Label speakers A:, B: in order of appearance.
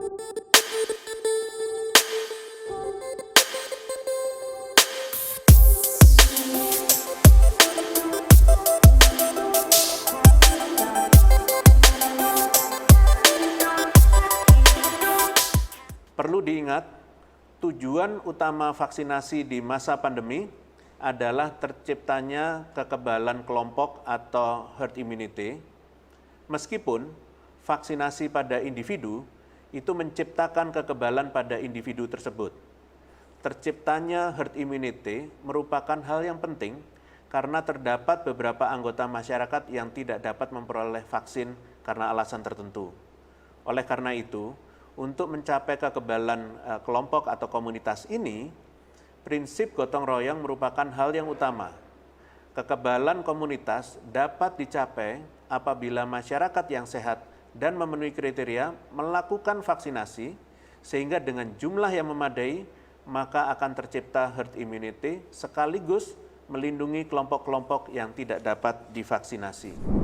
A: Perlu diingat, tujuan utama vaksinasi di masa pandemi adalah terciptanya kekebalan kelompok atau herd immunity, meskipun vaksinasi pada individu itu menciptakan kekebalan pada individu tersebut. Terciptanya herd immunity merupakan hal yang penting karena terdapat beberapa anggota masyarakat yang tidak dapat memperoleh vaksin karena alasan tertentu. Oleh karena itu, untuk mencapai kekebalan kelompok atau komunitas ini, prinsip gotong royong merupakan hal yang utama. Kekebalan komunitas dapat dicapai apabila masyarakat yang sehat dan memenuhi kriteria melakukan vaksinasi, sehingga dengan jumlah yang memadai, maka akan tercipta herd immunity sekaligus melindungi kelompok-kelompok yang tidak dapat divaksinasi.